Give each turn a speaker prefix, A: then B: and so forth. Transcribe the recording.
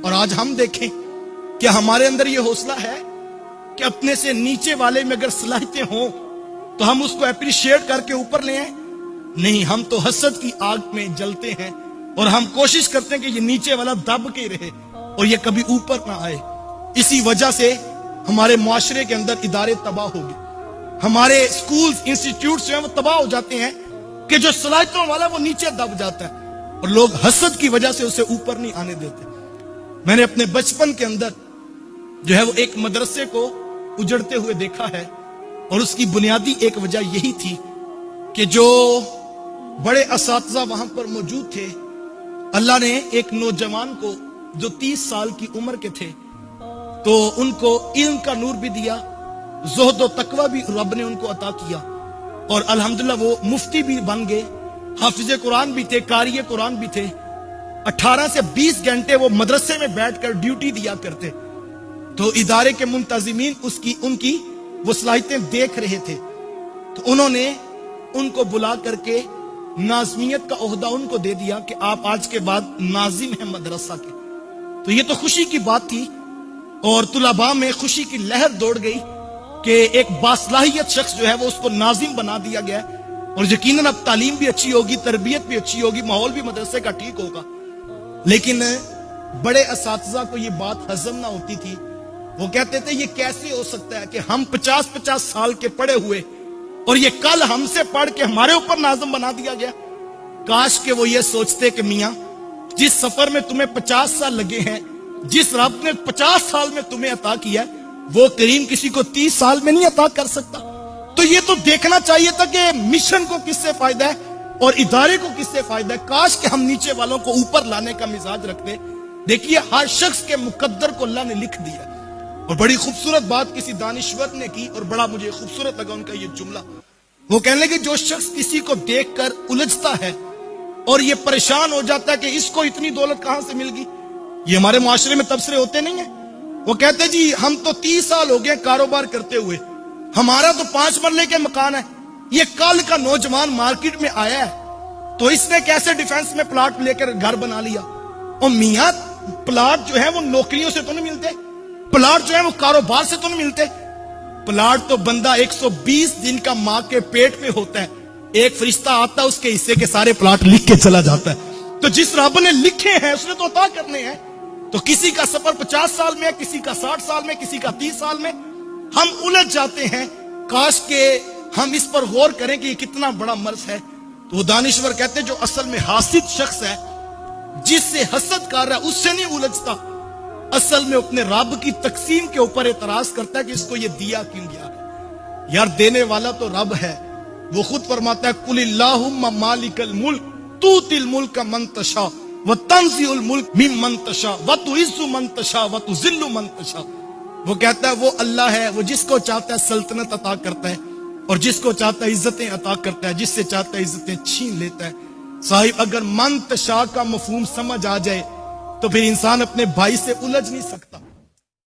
A: اور آج ہم دیکھیں کہ ہمارے اندر یہ حوصلہ ہے کہ اپنے سے نیچے والے میں اگر صلاحیتیں ہوں تو ہم اس کو اپریشیٹ کر کے اوپر لے آئیں؟ نہیں، ہم تو حسد کی آگ میں جلتے ہیں اور ہم کوشش کرتے ہیں کہ یہ نیچے والا دب کے رہے اور یہ کبھی اوپر نہ آئے۔ اسی وجہ سے ہمارے معاشرے کے اندر ادارے تباہ ہو گئے، ہمارے سکولز انسٹیٹیوٹس جو ہیں وہ تباہ ہو جاتے ہیں کہ جو صلاحیتوں والا وہ نیچے دب جاتا ہے اور لوگ حسد کی وجہ سے اسے اوپر نہیں آنے دیتے۔ میں نے اپنے بچپن کے اندر جو ہے وہ ایک مدرسے کو اجڑتے ہوئے دیکھا ہے، اور اس کی بنیادی ایک وجہ یہی تھی کہ جو بڑے اساتذہ وہاں پر موجود تھے، اللہ نے ایک نوجوان کو جو 30 سال کی عمر کے تھے تو ان کو علم کا نور بھی دیا، زہد و تقوی بھی رب نے ان کو عطا کیا، اور الحمدللہ وہ مفتی بھی بن گئے، حافظ قرآن بھی تھے، قاری قرآن بھی تھے۔ 18 سے 20 گھنٹے وہ مدرسے میں بیٹھ کر ڈیوٹی دیا کرتے، تو ادارے کے منتظمین ان کی وہ صلاحیتیں دیکھ رہے تھے، تو انہوں نے ان کو بلا کر کے ناظمیت کا عہدہ ان کو دے دیا کہ آپ آج کے بعد ناظم ہیں مدرسہ کے۔ تو یہ تو خوشی کی بات تھی، اور طلباء میں خوشی کی لہر دوڑ گئی کہ ایک باصلاحیت شخص جو ہے وہ اس کو ناظم بنا دیا گیا، اور یقیناً اب تعلیم بھی اچھی ہوگی، تربیت بھی اچھی ہوگی، ماحول بھی مدرسے کا ٹھیک ہوگا۔ لیکن بڑے اساتذہ کو یہ بات ہضم نہ ہوتی تھی، وہ کہتے تھے یہ کیسے ہو سکتا ہے کہ ہم 50 سال کے پڑھے ہوئے اور یہ کل ہم سے پڑھ کے ہمارے اوپر ناظم بنا دیا گیا۔ کاش کہ وہ یہ سوچتے کہ میاں جس سفر میں تمہیں 50 سال لگے ہیں، جس رب نے 50 سال میں تمہیں عطا کیا ہے، وہ کریم کسی کو 30 سال میں نہیں عطا کر سکتا۔ تو یہ تو دیکھنا چاہیے تھا کہ مشن کو کس سے فائدہ ہے اور ادارے کو کس سے فائدہ ہے۔ کاش کہ ہم نیچے والوں کو اوپر لانے کا مزاج رکھتے۔ دیکھیے ہر شخص کے مقدر کو اللہ نے لکھ دیا، اور بڑی خوبصورت بات کسی دانشور نے کی اور بڑا مجھے خوبصورت لگا ان کا یہ جملہ۔ وہ کہنے لگے جو شخص کسی کو دیکھ کر الجھتا ہے اور یہ پریشان ہو جاتا ہے کہ اس کو اتنی دولت کہاں سے مل گئی، یہ ہمارے معاشرے میں تبصرے ہوتے نہیں ہیں۔ وہ کہتے جی ہم تو 30 سال ہو گئے کاروبار کرتے ہوئے، ہمارا تو 5 مرلے کے مکان ہے، یہ کل کا نوجوان مارکیٹ میں آیا ہے تو اس نے کیسے ڈیفنس میں پلاٹ لے کر گھر بنا لیا۔ اور میاں پلاٹ جو ہے وہ نوکریوں سے تو نہیں ملتے، پلاٹ جو ہے وہ کاروبار سے تو نہیں ملتے، پلاٹ تو بندہ 120 دن کا ماں کے پیٹ میں ہوتا ہے، ایک فرشتہ آتا ہے اس کے حصے کے سارے پلاٹ لکھ کے چلا جاتا ہے۔ تو جس رب نے لکھے ہیں اس نے تو عطا کرنے ہیں۔ تو کسی کا سفر 50 سال میں، کسی کا 60 سال میں، کسی کا 30 سال میں، ہم الجھ جاتے ہیں۔ کاش کہ ہم اس پر غور کریں کہ یہ کتنا بڑا مرض ہے۔ تو وہ دانشور کہتے ہیں جو اصل میں حاسد شخص ہے، جس سے حسد کر رہا ہے، اس سے نہیں الجھتا، اصل میں اپنے رب کی تقسیم کے اوپر اعتراض کرتا ہے کہ اس کو یہ دیا کیوں گیا ہے۔ یار دینے والا تو رب ہے، وہ خود فرماتا ہے قل اللہم مالک الملک تؤتی الملک من تشاء وتنزع الملک ممن تشاء وتعز من تشاء وتذل من تشاء۔ وہ کہتا ہے وہ اللہ ہے، وہ جس کو چاہتا ہے سلطنت عطا کرتا ہے اور جس کو چاہتا ہے عزتیں عطا کرتا ہے، جس سے چاہتا ہے عزتیں چھین لیتا ہے۔ صاحب اگر من تشاء کا مفہوم سمجھ آ جائے تو پھر انسان اپنے بھائی سے الجھ نہیں سکتا۔